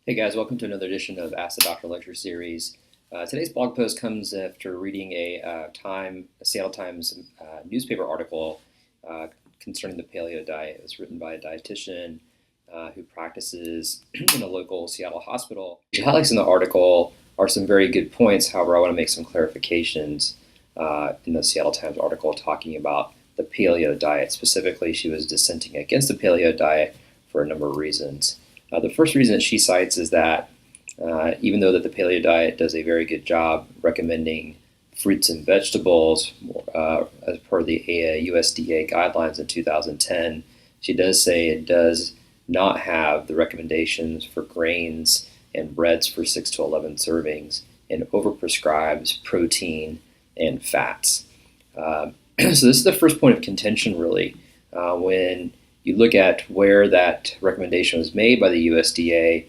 Hey guys, welcome to another edition of Ask the Doctor Lecture Series. Today's blog post comes after reading a Seattle Times newspaper article concerning the paleo diet. It was written by a dietitian who practices in a local Seattle hospital. What she highlights in the article are some very good points. However, I want to make some clarifications in the Seattle Times article talking about the paleo diet. Specifically, she was dissenting against the paleo diet for a number of reasons. The first reason that she cites is that even though that the paleo diet does a very good job recommending fruits and vegetables as per the USDA guidelines in 2010, she does say it does not have the recommendations for grains and breads for 6 to 11 servings and overprescribes protein and fats. So this is the first point of contention, really, when you look at where that recommendation was made by the USDA.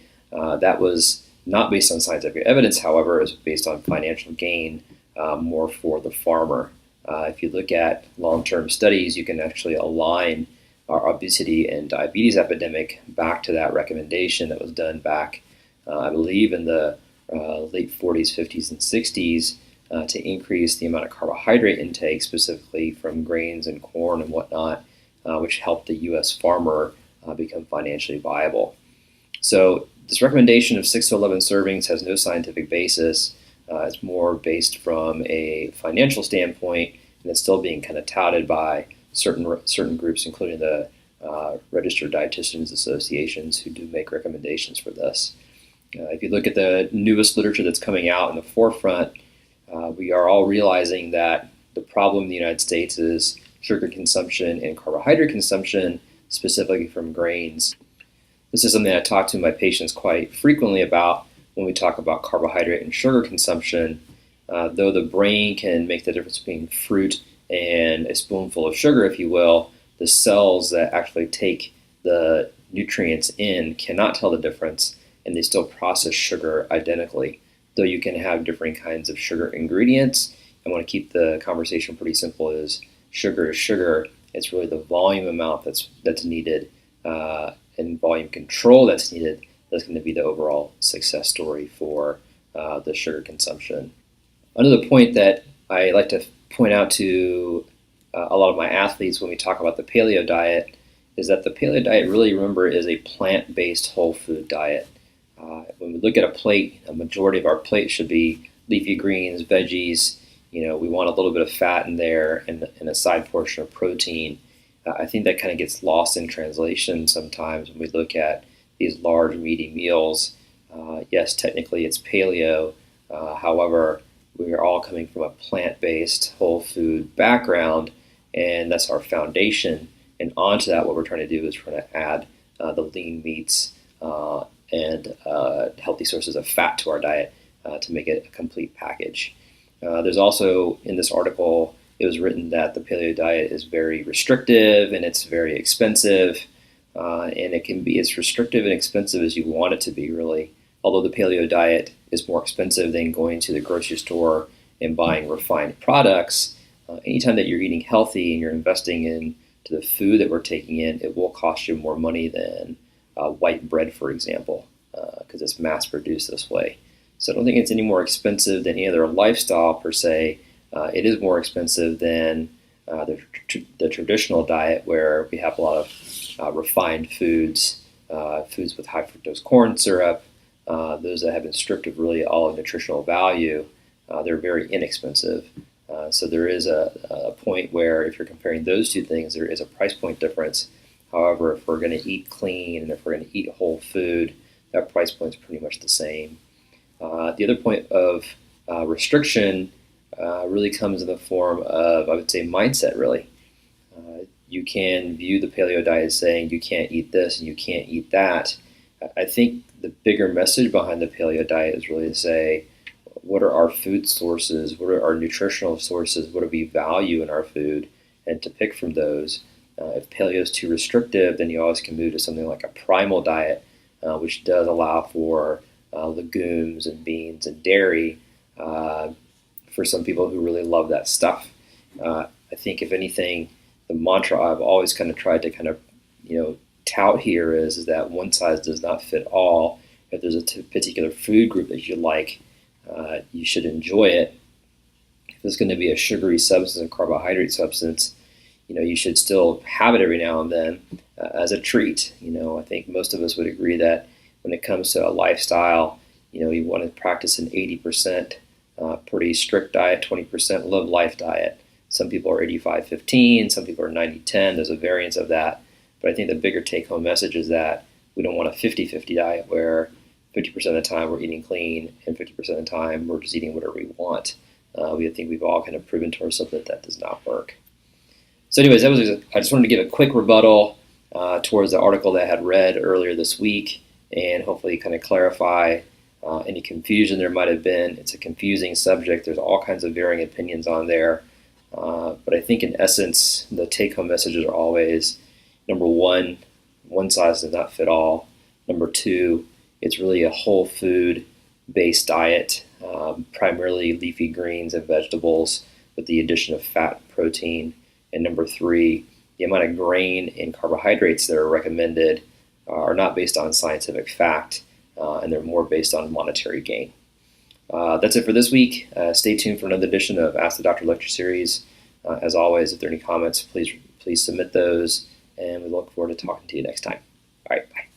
That was not based on scientific evidence, however, it was based on financial gain, more for the farmer. If you look at long-term studies, you can actually align our obesity and diabetes epidemic back to that recommendation that was done back, I believe, in the late 40s, 50s, and 60s to increase the amount of carbohydrate intake, specifically from grains and corn and whatnot, which helped the U.S. farmer become financially viable. So this recommendation of 6 to 11 servings has no scientific basis. It's more based from a financial standpoint, and it's still being kind of touted by certain groups, including the registered dietitians associations who do make recommendations for this. If you look at the newest literature that's coming out in the forefront, we are all realizing that the problem in the United States is sugar consumption and carbohydrate consumption, specifically from grains. This is something I talk to my patients quite frequently about when we talk about carbohydrate and sugar consumption. Though the brain can make the difference between fruit and a spoonful of sugar, if you will, the cells that actually take the nutrients in cannot tell the difference, and they still process sugar identically. Though you can have different kinds of sugar ingredients, I want to keep the conversation pretty simple. Is sugar. It's really the volume amount that's needed and volume control that's needed that's going to be the overall success story for the sugar consumption. Another point that I like to point out to a lot of my athletes when we talk about the paleo diet is that the paleo diet really, remember, is a plant-based whole food diet. When we look at a plate, a majority of our plate should be leafy greens, veggies. We want a little bit of fat in there and a side portion of protein. I think that kind of gets lost in translation sometimes when we look at these large, meaty meals. Yes, technically it's paleo. However, we are all coming from a plant-based whole food background, and that's our foundation. And onto that, what we're trying to do is trying to add the lean meats and healthy sources of fat to our diet to make it a complete package. There's also, in this article, it was written that the paleo diet is very restrictive and it's very expensive. And it can be as restrictive and expensive as you want it to be, really. Although the paleo diet is more expensive than going to the grocery store and buying refined products, anytime that you're eating healthy and you're investing into the food that we're taking in, it will cost you more money than white bread, for example, because it's mass-produced this way. So I don't think it's any more expensive than any other lifestyle per se. It is more expensive than the traditional diet, where we have a lot of refined foods, foods with high fructose corn syrup, those that have been stripped of really all of nutritional value. They're very inexpensive. So there is a point where if you're comparing those two things, there is a price point difference. However, if we're going to eat clean and if we're going to eat whole food, that price point is pretty much the same. The other point of restriction really comes in the form of, I would say, mindset, really. You can view the paleo diet as saying you can't eat this and you can't eat that. I think the bigger message behind the paleo diet is really to say, what are our food sources? What are our nutritional sources? What do we value in our food? And to pick from those. If paleo is too restrictive, then you always can move to something like a primal diet, which does allow for legumes and beans and dairy for some people who really love that stuff. I think, if anything, the mantra I've always kind of tried to tout here is that one size does not fit all, If there's a particular food group that you like, you should enjoy it. If it's going to be a sugary substance, a carbohydrate substance, you should still have it every now and then as a treat. I think most of us would agree that when it comes to a lifestyle, you want to practice an 80% pretty strict diet, 20% live life diet. Some people are 85-15, some people are 90-10. There's a variance of that. But I think the bigger take-home message is that we don't want a 50-50 diet where 50% of the time we're eating clean and 50% of the time we're just eating whatever we want. I think we've all kind of proven to ourselves that that does not work. So anyways, I just wanted to give a quick rebuttal towards the article that I had read earlier this week and hopefully kind of clarify any confusion there might have been. It's a confusing subject. There's all kinds of varying opinions on there. But I think in essence, the take-home messages are always, number one size does not fit all. Number two, it's really a whole food-based diet, primarily leafy greens and vegetables with the addition of fat and protein. And number three, the amount of grain and carbohydrates that are recommended are not based on scientific fact, and they're more based on monetary gain. That's it for this week. Stay tuned for another edition of Ask the Doctor Lecture Series. As always, if there are any comments, please submit those, and we look forward to talking to you next time. All right, bye.